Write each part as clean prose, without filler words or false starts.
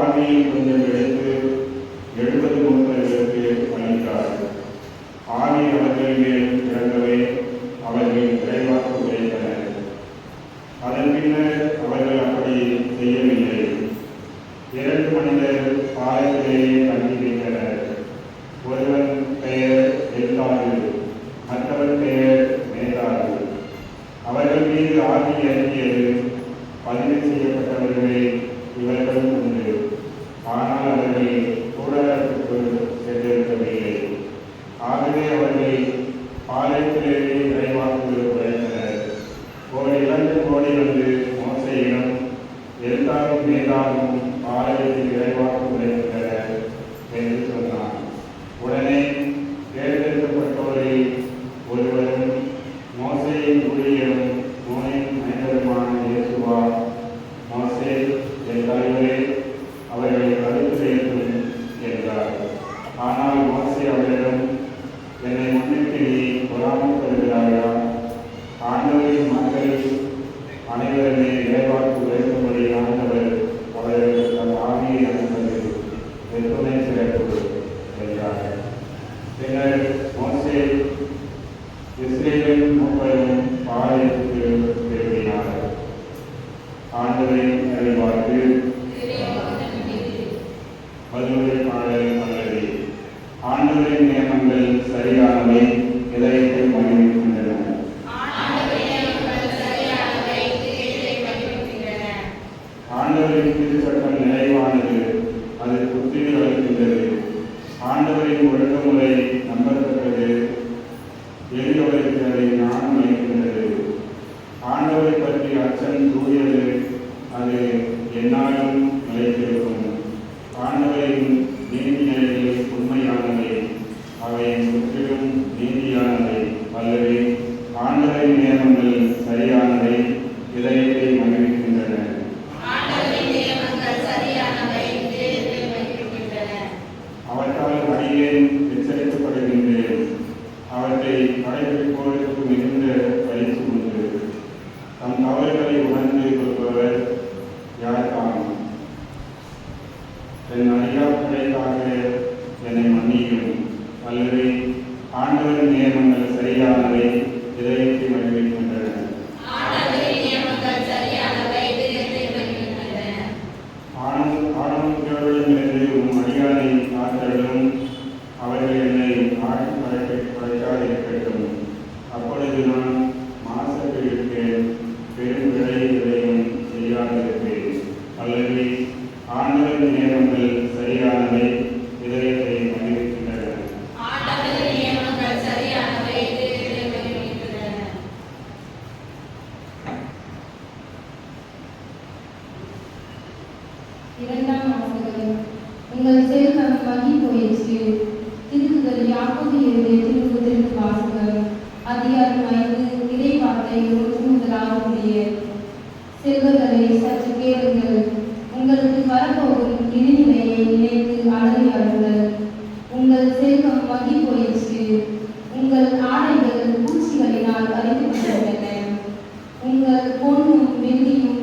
ஆவியை கொஞ்சம் எடுத்து 70 மூப்பர்களுக்கு அளித்தார். ஆவி அவர்கள் மேல் இறங்கவே அவர்கள் இறைவாக்கு உரைத்தனர். அதன் பின்னர் அவர்கள் அப்படி செய்யவில்லை. 2 மனிதர் பாலத்திலேயே தங்கி வைத்தனர். ஒருவன் பெயர் எல்தாது, மற்றவர் பெயர் மேதாது. அவர்கள் மீது ஆவி இறங்கியது. பதிவு செய்யப்பட்டவர்களே இவர்களும் உண்டு. ஆனால் அவர்கள் கூடாரத்துக்கு சென்றிருக்கவில்லை. ஆகவே அவர்கள் பாலத்திலேயே இறைவாக்கு உரைத்தனர். ஒரு இளம் கோடி வந்து மோசையிடம் எல்தாரும் மேதாவும் பாலத்தில் இறைவாக்கு உரைத்தனர் என்று சொன்னார். உடனே தேர்ந்தெடுக்கப்பட்டோரில் ஒருவரும் மோசேயின் ஊழியரும் நோயின் மைந்தருமான இயேசுவா, மோசே என் தலைவரே, அவர்களை தடுத்து வைக்கும் என்றார். ஆனால் மோசே அவரிடம், என்னை முன்னிட்டு நீ பொறாமைப்படுகிறாயா? ஆண்டவரின் மக்கள் அனைவருமே இறைவாக்கு உரைக்கும்படி ஆண்டவர் அவர்களுக்கு தன் ஆவியை அனுப்பது எத்துணை சிறப்பு என்றார். பின்னர் மோசே இஸ்ரேலின் மூப்பரும் பாளையத்துக்கு திரும்பினார். ஆண்டவரின் இறைவாக்கு. பதிலுரை பாடல் அல்லது ஆண்டவரின் நியமங்கள் சரியானவை, இதயத்தை மகிழ்கின்றன. ஆண்டவரின் திருச்சட்டம் நிறைவானது, அது புத்துயிர் அளிக்கின்றது. ஆண்டவரின் ஒழுங்குமுறை நம்பத்தக்கது, எளியவருக்கு அதை ஞானம் அளிக்கின்றது. ஆண்டவரை பற்றி அச்சம் தூயது, அது எந்நாளும் நிலைத்திருக்கும். ஆண்டவரின் நீதிநிலைகள் உண்மையானவை, அவை முற்றிலும் நீதியானவை அல்லவே. ஆண்டவரின் நியமங்கள் சரியானவை, இதயத்தை மகிழ்கின்றன. அவற்றால் அடியேன் எச்சரிக்கப்படுகின்றேன். அவற்றை கடைபிடிப்போருக்கு மிகுந்த பயிற்சி உண்டு. தம் தவறுகளை உணர்ந்து கொள்பவர் யார்தான்? என் அடியாட்களுக்காக என்னை மன்னியும் அல்லது ஆண்டவரின் நியமங்கள் சரியானவை, இதயத்தை மகிழ்கின்றன. ஆடம்பரங்களிலிருந்து உம் அடியாரை காத்தருளும். அவர்கள் என்னை ஆட்சி படைக்காதிருக்கட்டும். அப்பொழுது நான் மாசற்று இருப்பேன், பெரும் விலை எதையும் செய்யாதிருப்பேன். அல்லது ஆண்டவரின் நியமங்கள் சரியானவை, இதயத்தை மகிழ்கின்றன. இரண்டாம் வாசகம். உங்கள் செல்வம் மங்கி போயிற்று. திருக்குறள் யாக்கோபு எழுதிய திருமுகத்திற்கு வாசகம். அதிகாரம் 5 இறைவார்த்தை 1 முதல் 6 முடிய. செல்வங்களை சற்று கேளுங்கள். உங்களுக்கு வரப்போகும் இழிநிலையை நினைத்து அலறியாடுங்கள். உங்கள் செல்வம் மங்கி போயிற்று. உங்கள் ஆடைகள் பூச்சிகளினால் அழிக்கப்பட்டுள்ளன. உங்கள் பொன்னும் வெள்ளியும்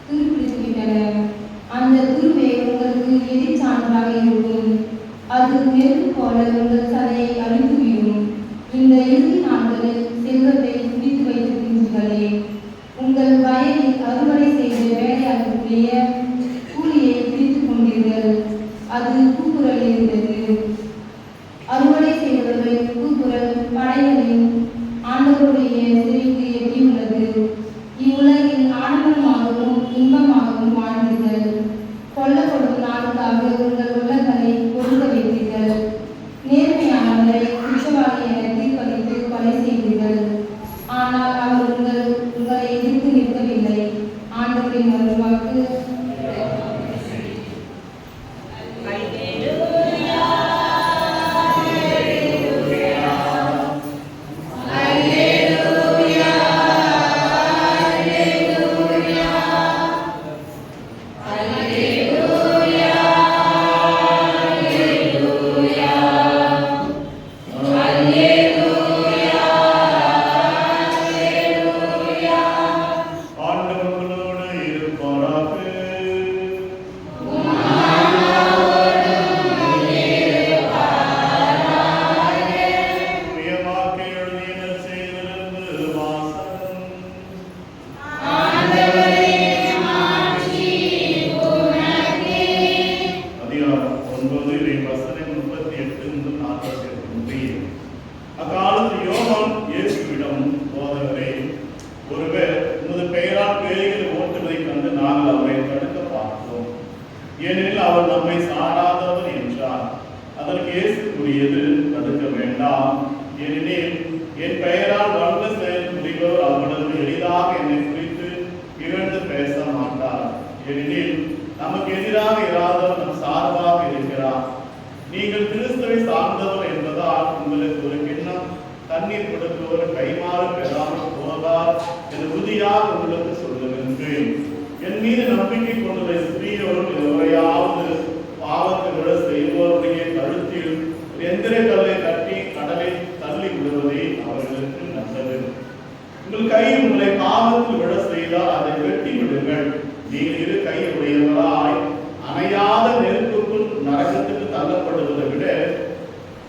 துருப்பிடித்துவிட்டன. அந்த துருவே உங்களுக்கு எதிர்ச்சான்றாக இருக்கும். அது நெருப்பு போல உங்கள் சதையை அழித்துவிடும். இந்த இறுதி நாட்களில் செல்வத்தை குவித்து வைத்திருக்கின்றீர்களே, உங்கள் ஏனெனில் அவர் நம்மை சாராதவர் என்றார். அதற்கு இயேசு கூறியது, தடுக்க வேண்டாம். ஏனெனில் என் பெயரால் வல்ல செயல் புரிவோர் அவ்வளவு எளிதாக என்னை குறித்து இகழ்ந்து பேச மாட்டார். ஏனெனில் நமக்கு எதிராக இராதவர் நம் சார்பாக இருக்கிறார். நீங்கள் கிறிஸ்துவை சார்ந்தவர் என்பதால் உங்களுக்கு ஒரு கிண்ணம் தண்ணீர் கொடுப்பவர் கைமாறு பெறாமல் போவதால் என் உறுதியாக உங்களுக்கு சொல்லுகின்றேன். என் மீது நம்பிக்கை கொண்டுள்ள ஸ்திரீயோரும் எவரையாவது பாவத்தை விட செய்வோருடைய கழுத்தில் எந்திர கல்லை கட்டி கடலில் தள்ளி விடுவதே அவர்களுக்கு நல்லது. உங்கள் கை உங்களை பாவத்தில் விட செய்தால் அதை வெட்டி விடுங்கள். நீங்கள் இரு கை உடையவராய் அணையாத நெருப்புக்குள் நரகத்துக்கு தள்ளப்படுவதை விட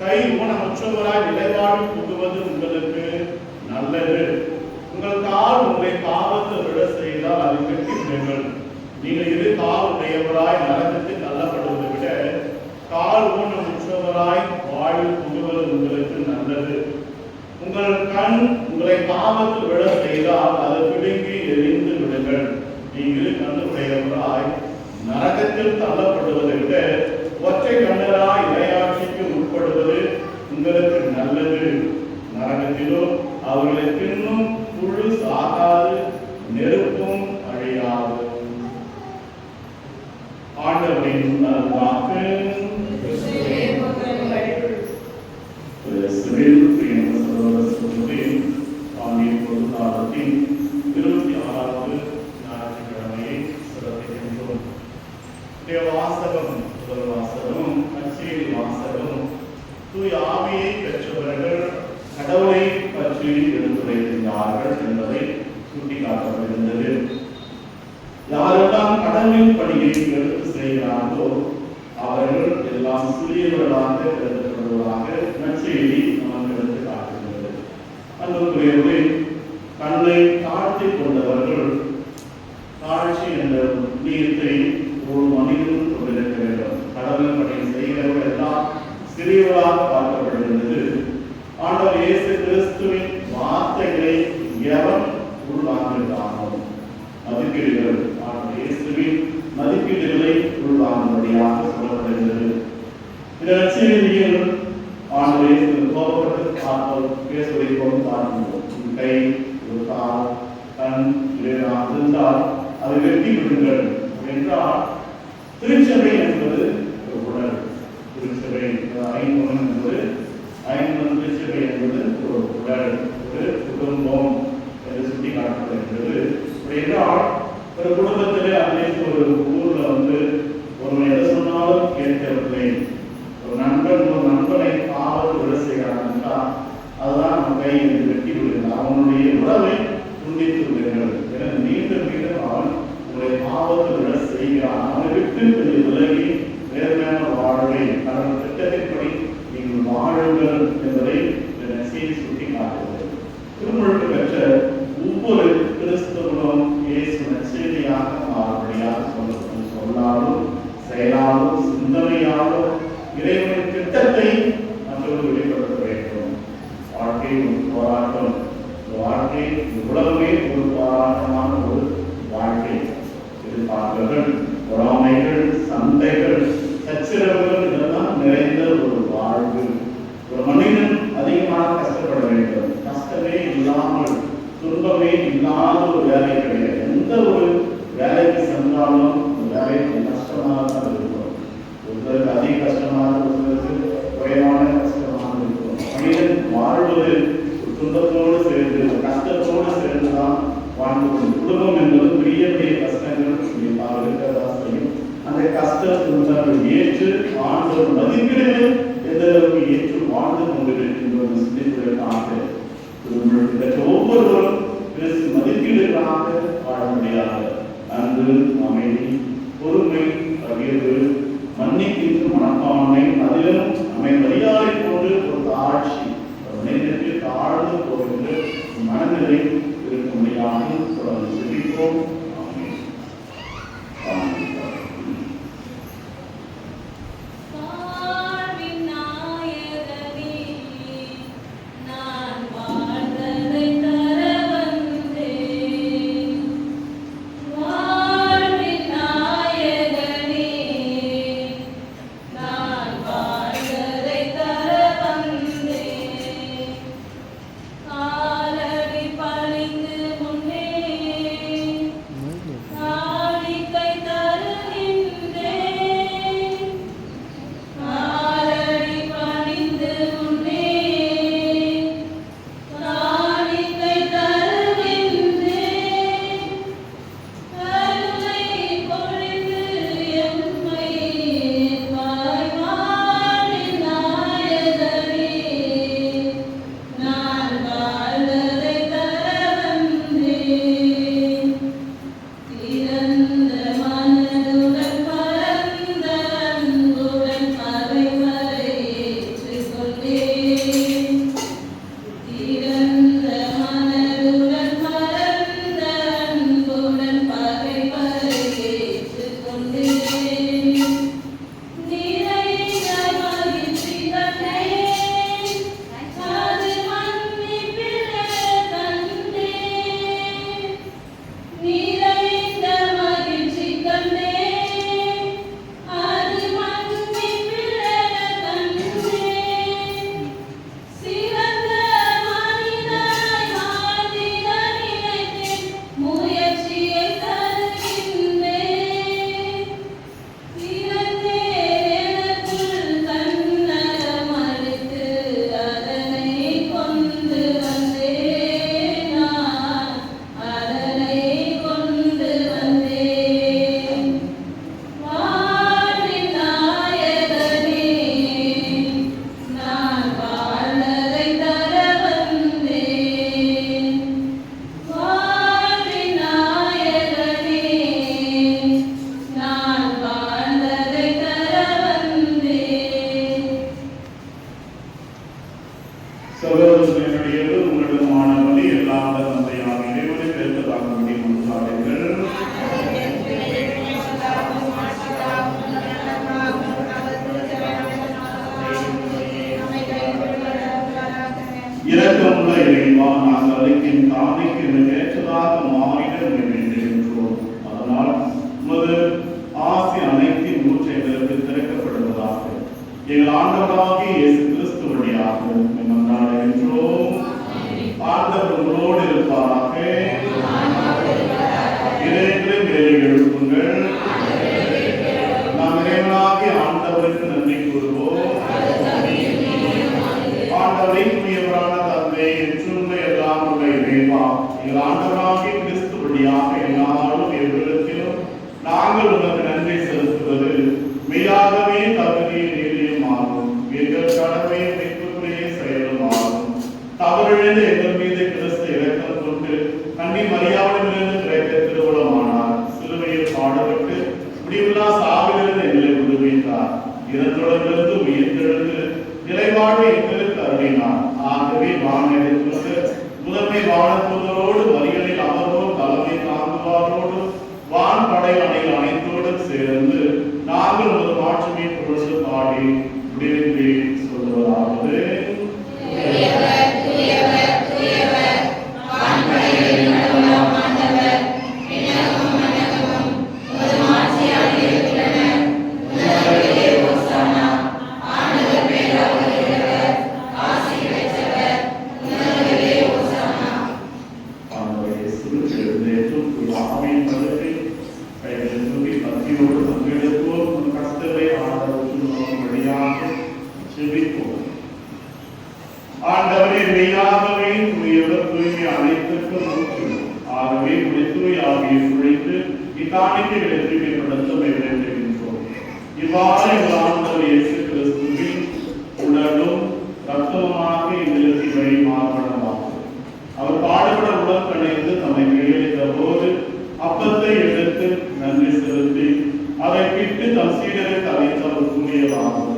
கை ஊனமற்றவராய் நிலைவாழ்வு புகுவது உங்களுக்கு நல்லது. உங்கள் கால் உங்களை பாவத்தில் விட செய்தால் அதை வெட்டி விடுங்கள். நீங்கள் இரு கால் உடையவராய் நரகத்தில் தள்ளப்படுவதை விட கால் ஊனமுற்றவராய் வாழ்வு புகுவது உங்களுக்கு நல்லது. உங்கள் கண் உங்களை பாவத்தில் விட செய்தால் அதை பிடுங்கி எரிந்து விடுங்கள். நீங்கள் கண்ணுடையவராய் நரகத்தில் தள்ளப்படுவதை விட ஒற்றை கண்ணராய் இறையாட்சிக்கு உட்படுவது உங்களுக்கு நல்லது. நரகத்திலோ அவர்களை பின்னும் புழு சாகாது, நெருப்பும் அழியாது. ஆண்டவரின் வாக்கு. பொருளாதாரத்தின் 26வது ஞாயிற்றுக்கிழமையை சிறப்பிக்கின்றோம். வாசகம் முதல் வாசகம் நற்செய்தி வாசகம். தூய ஆவியை பெற்றவர்கள் கடவுளை பற்றி எடுத்துரைக்கின்றார்கள் என்பதை சுட்டிக்காட்டப்படுகின்றது. யாரெல்லாம் கடவுளின் பணியை எடுத்து செய்கிறார்களோ அவர்கள் எல்லாம் சிறியவர்களாக கருதப்படுவதாக நற்செய்தி நமக்கு எடுத்து காட்டுகிறது. அன்புக்குரியவர்களே, கண்ணை தாழ்த்தி கொண்டவர்கள் தாழ்ச்சி என்ற நீயத்தை ஒரு மனிதன் கொண்டிருக்க வேண்டும். கடவுளின் பணியை செய்கிறவர்கள் எல்லாம் சிறியவர்களாக பார்க்கப்படுகின்றது. ஆண்டவர் இயேசு கிறிஸ்துவின் வார்த்தைகளை எவன் உள்வாங்குகிறானோ மதிப்பீடுகள் ஆண்டவர் இயேசுவின் மதிப்பீடுகளை உள்வாங்கும்படியாக சொல்லப்படுகிறது. இந்த நற்செய்தியில் ஆண்டவர் இயேசு கோபப்பட்டு பேசுவதை போல பார்க்கின்றோம். கை, ஒரு கால், கண் இருந்தால் அதை வெட்டி விடுங்கள் என்றால் திருச்சபை என்பது ஒரு உடல். திருச்சபை ஐம்பொன் என்பது திருச்சபை என்பது ஒரு உடல், ஒரு குடும்பம் என்று சுட்டி காட்டப்படுகிறது. என்றால் ஒரு குடும்பத்திலே அதே ஒரு ஊர்ல ஒருவன் எதை சொன்னாலும் கேட்கவில்லை. ஒரு நண்பனை பாவத்தை விட செய்கிறான் என்றால் அதுதான் நம்ம கை என்று வெட்டி விடுகிறார். அவனுடைய உறவை துண்டித்து விடுகிறது. எனவே மீண்டும் மீண்டும் அவன் உங்களுடைய பாவத்தை விட செய்கிறான். அவனை விட்டு கொஞ்சம் விலகி நேர்மையான வாழ்வை கடவுள் திட்டத்தின்படி நீங்கள் வாழுங்கள் என்பதை செய்தி சுட்டி காட்டுகிறது. திருமுழுக்கு பெற்ற ஒவ்வொரு கிறிஸ்தவர்களும் இயேசு நற்செய்தியாக மாறுபடியாக சொல்லாலும் செயலாலும் சிந்தனையாலும் இறைவனின் திட்டத்தை மற்றவர்கள் வெளிப்படுத்த வேண்டும். வாழ்க்கை ஒரு போராட்டம். வாழ்க்கை உலகமே ஒரு போராட்டமான ஒரு வாழ்க்கை. எதிர்பார்ப்புகள், பொறாமைகள், சண்டைகள், சச்சரவுகள் இதெல்லாம் நிறைந்த ஒரு வாழ்வு. ஒரு மனிதன் அதிகமாக கஷ்டப்பட வேண்டும். கஷ்டமே இல்லாமல், துன்பமே இல்லாத ஒரு வேலை கிடையாது. எந்த ஒரு வேலைக்கு சென்றாலும் அந்த வேலை கஷ்டமாக தான் இருக்கும். ஒருத்தருக்கு அதிக கஷ்டமாக, ஒருத்தருக்கு குறைவான கஷ்டமாக இருக்கும். மனிதன் வாழ்வது துன்பத்தோடு சேர்ந்து, கஷ்டத்தோடு சேர்ந்துதான் வாழ்ந்து கொண்டு. குடும்பம் என்பது பெரிய பெரிய கஷ்டங்கள் இருக்கிறதா செய்யும். அந்த கஷ்ட துன்பங்கள் ஏற்று வாழ்ந்த மதிப்பீடுகள் எந்த அளவுக்கு ஏற்று வாழ்ந்து கொண்டிருக்கின்றோம் சிந்திப்பதற்காக ஒவ்வொருவரும் மதிப்பீடுகளாக வாழ முடியாது. அன்பு, அமைதி, பொறுமை, பகிர்வு, மன்னிக்கின்ற மனப்பான்மை, அதிலும் மரியாதை போன்று ஒரு தாழ்ச்சி, மனிதனுக்கு தாழ்ந்து போகின்ற மனநிலை இருக்க முடியாது. தொடர்ந்து சிந்திப்போம். நாயகனே இறைவா, நாங்கள் அளிக்கும் காணிக்கு ஏற்றதாக மாறிட வேண்டுகின்றோம். அதனால் உமது ஆசி அனைத்தின் ஊற்று எங்களுக்கு திறக்கப்படுவதாக எங்கள் ஆண்டவராகிய இயேசு கிறிஸ்து வழியாக மன்றாடுகின்றோம். ஆண்டவர் உங்களோடு இருப்பாராக. இறைவனை மேலே எழுப்புங்கள். நாம் இறைவனாகிய ஆண்டவருக்கு நன்றி கூறுவோம். ஆண்டவரை தூயவரான தந்தை, என்றும் எல்லாம் உள்ள இறைவா, எங்கள் ஆண்டவராகிய கிறிஸ்து வழியாக எல்லாரும் எவ்விடத்திலும் நாங்கள் உனக்கு நன்றி செலுத்துவது மெய்யாகவே தகுதியும் நீதியும் ஆகும். எங்கள் கடமையும் மீட்புக்குரிய செயலும் ஆகும். தவறிழந்து எங்கள் மீது கிறிஸ்து இரக்கம் கொண்டு கன்னி மரியாதையிலிருந்து கிடைக்க திருவுளமானார். சிலுவையில் பாடுபட்டு முடிவில்லா சாவிலிருந்து எங்களை விடுவித்தார். இறந்தோரிலிருந்து உயிர்த்தெழுந்து நிலைவாழ்வை எங்களுக்கு அருளினார். ஆகவே வானெடுத்து முதன்மை வானத்தூதரோடு மரிகளில் அமர்வோர் தலைமை தாங்குவாரோடு வான் படை அணைகள் அனைத்தோடும் சேர்ந்து நாங்கள் ஒரு மாற்றுமை பொழுது பாடி முடிவின்றி சொல்வதாவது: ஆண்டவரே, மெய்யாகவே தூயவர், தூய்மை அனைத்திற்கும் ஊற்று. ஆகவே தூய் ஆகிய குழைத்து இக்காணிக்கைகளை தூய்மைப்படுத்த வேண்டுகின்றோம். இவ்வாறு எங்கள் ஆண்டவர் இயேசு கிறிஸ்துவின் உடலும் இரத்தமுமாக எங்களுக்கு இவை மாறுபடமாகும். அவர் பாடுபட உடல் கணைந்து தம்மை கையளித்த போது அப்பத்தை எடுத்து நன்றி செலுத்தி அதை பிட்டு தம் சீடருக்கு அளித்து அவர் கூறியதாகும்: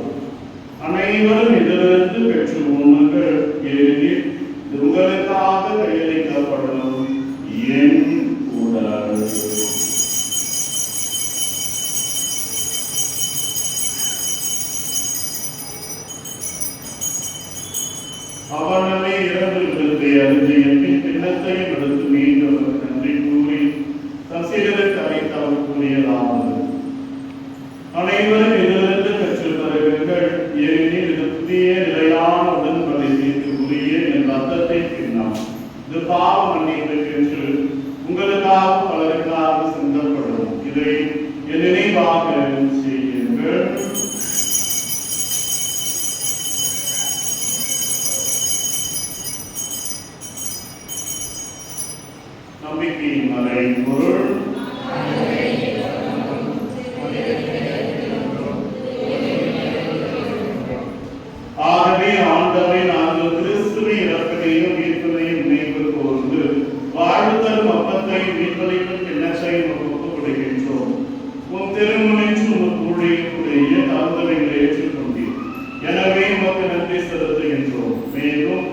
அனைவரும் இதிலிருந்து பெற்று உண்ணுங்கள், ஏனெனில் இது உங்களுக்காக கையளிக்கப்படும் என் உடல். அவனமே இரவு விருந்தை அருந்தி எம்பின் பின்னத்தையும் எடுத்து மீண்டும் நன்றி கூறி தம் சீடருக்கு அளித்து அவர் கூறியதாவது: அனைவரும் இதிலிருந்து பெற்று தருவீர்கள், ஏனெனில் இது புதிய நிலையான உடன்படிக்கைக்கு உரிய என் ரத்தத்தை பின்னால். இது பாவ மன்னிப்புக்கென்று உங்களுக்காக பலருக்காக சிந்தப்படும். இதை என் நினைவாக செய்யுங்கள். நம்பிக்கையின் மறை பொருள். ஆகவே ஆண்டவரை நாங்கள் கிறிஸ்துவை இறப்பினையும் மீட்பினையும் நினைவு கூர்ந்து வாழ்வு தரும் அப்பத்தை மீட்பதையும் கிண்ணத்தையும் ஒப்புக் கொடுக்கின்றோம். உன் திருமுனைச்சு உன் ஊழியக்குரிய தகுந்தவைகளை ஏற்றுக்கொண்டீர். எனவே உமக்கு நன்றி செலுத்துகின்றோம். மேலும்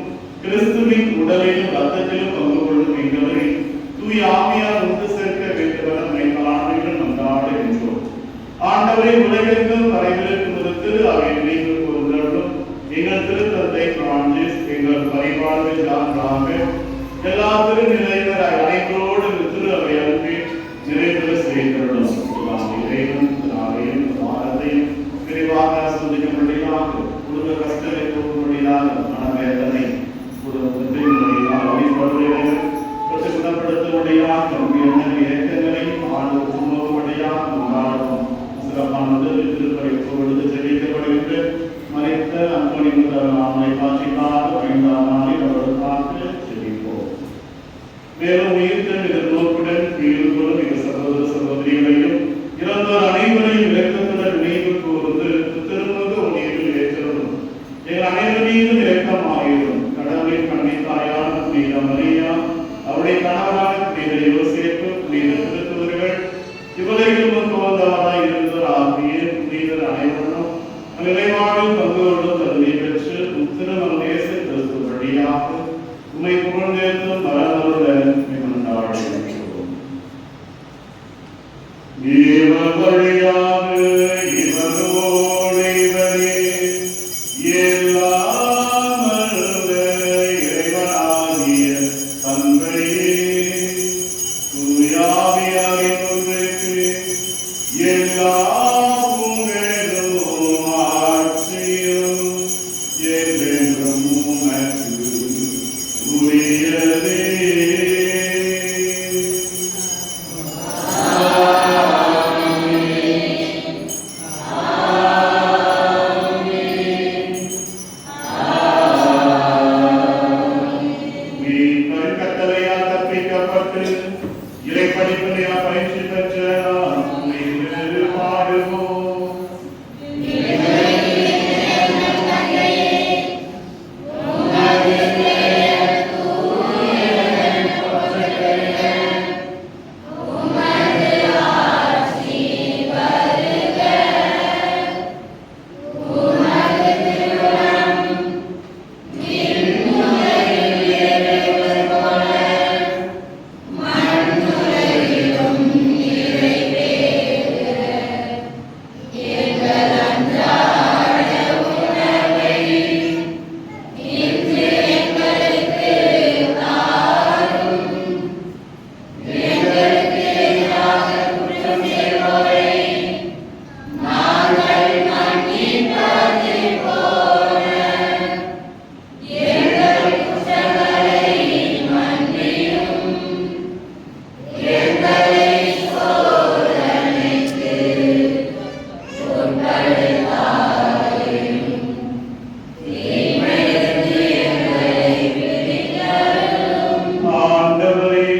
கிறிஸ்துவின் உடலிலும் ரத்தத்திலும் பங்கு கொள்ளும் எங்களை தூய் ஆவியால் ஒன்று சேர்க்க வேண்டுமென மைக்காலைகள் மன்றாடுகின்றோம். ஆண்டவரை உலகெங்கும் பரவியிருக்கும் திரு அவை நினைவு கூர்ந்தவர்களும் எங்கள் திருத்தந்தை பிரான்சிஸ், எங்கள் பரிபாலனை ஜான்றாக எல்லா திருநிலைவர் அனைவரோடு திரு அவை அனுப்பி நிறைவேற செய்தருளும். இறைவன் நாளையும் வாரத்தையும் விரிவாக ஆஸ்வதிக்கும்படியாக, குடும்ப கஷ்டங்களை போக்கும்படியாக, மனவேதனை குடும்பத்தின் வழிபாடுகளை குணப்படுத்தும்படியாக, இயக்கங்களை ஆண்டுபடியாக கொண்டாடுவோம். சிறப்பானது திருப்பறை பொழுது தெரிவிக்கப்படுகின்ற மறைத்த அன்பனை முதல் நாமலை காட்சிக்காக 5ஆம் நாளில் அவர்களுக்காக செவிப்போம். மேலும் உயிர்த்தல் எதிர்நோக்குடன் கீழ்கொள்ளும் எங்கள் சகோதர சகோதரிகளையும் இறந்தோர் அனைவரையும் இரக்கத்துடன் நினைவு கூர்ந்து திருமுக உணர்வில் ஏற்றலும் எங்கள் அனைவர் மீதும் இரக்கமாயிரும். கடவுளின் கண்ணித்தாயான புனித மரியா, அவருடைய கணவரான புனித யோசேப்பு, புனித திருத்தூதர்கள், இவரையும் முன்வந்தவராய் இருந்தோர் ஆகிய புனிதர் அனைவரும் நிலைவாழ்வில் பங்கு கொள்ளும் தகுதி பெற்று திருமண நேச கிறிஸ்து வழியாக உம்மை புகழ்ந்தேற்றும் மரணருடன் கொண்டாடுகின்றோம். இவர் வழியாக இவரோடு இவரே எல்லாம் இறைவனாகிய ஆண்டவரே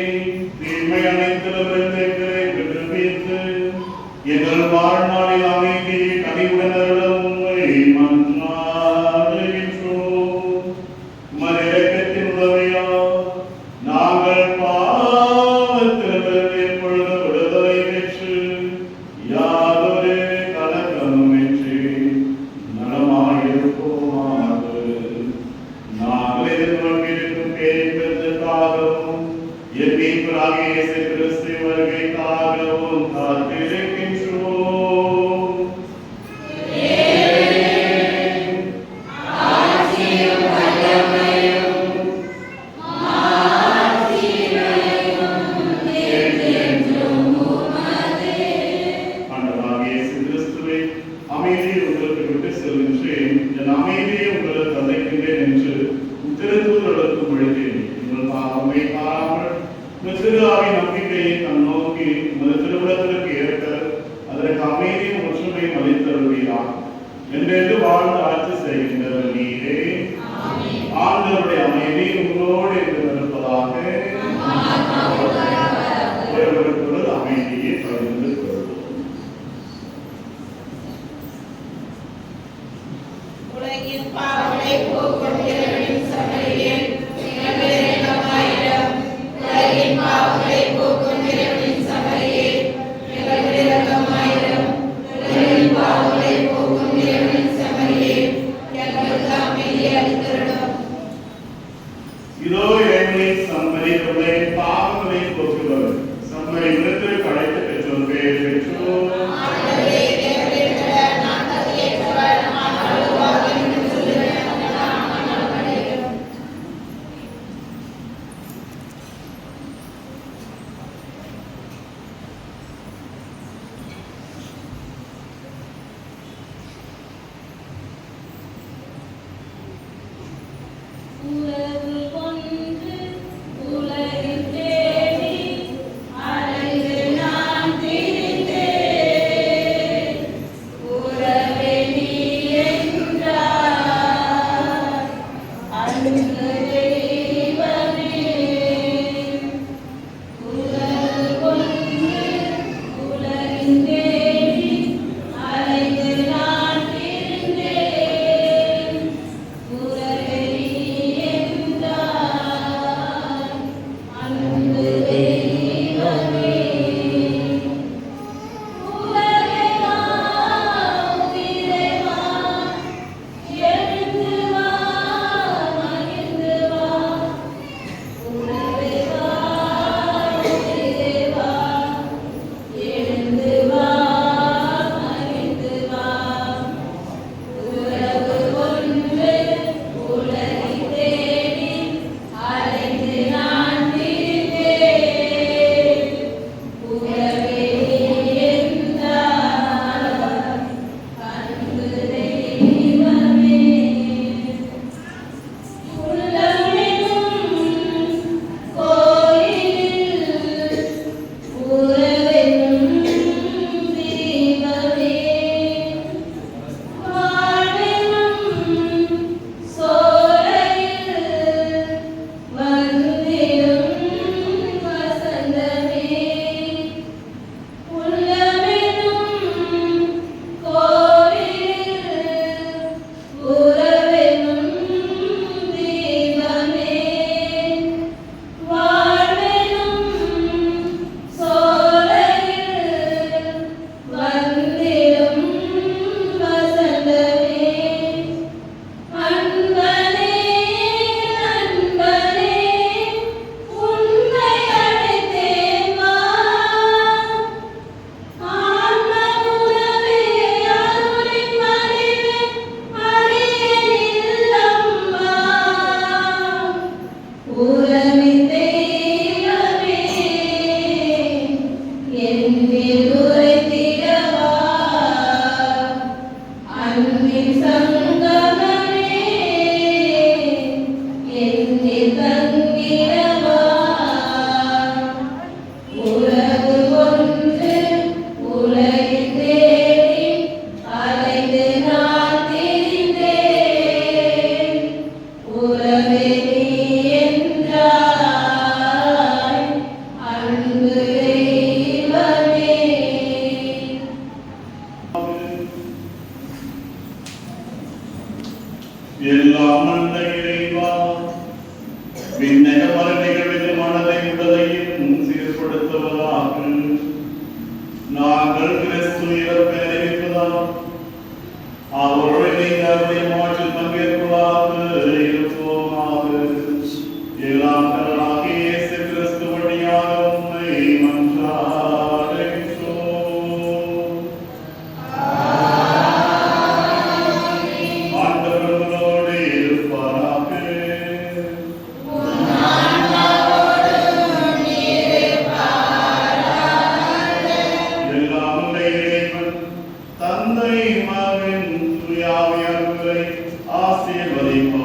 எல்லாம் அந்த இறைவா விண்ணக மரணிகளின் மனதை உடலையும் சீர்படுத்துவதாக நாங்கள் கிறிஸ்து இறப்பை அறிவிப்பதால் அவருடைய நீங்கள் மாற்றில் பங்கேற்பதாக இருப்போமாக. எல்லாம் கடலாகிய இயேசு கிறிஸ்து வழியாக உம்மை மன்றாடுகின்றோம். ஆண்டவர் உங்களோடு இருப்பாராக. எல்லாம் உடைய இறைவன் தந்தை மகன் தூய ஆவியானவரை ஆசீர்வதிப்பாராக.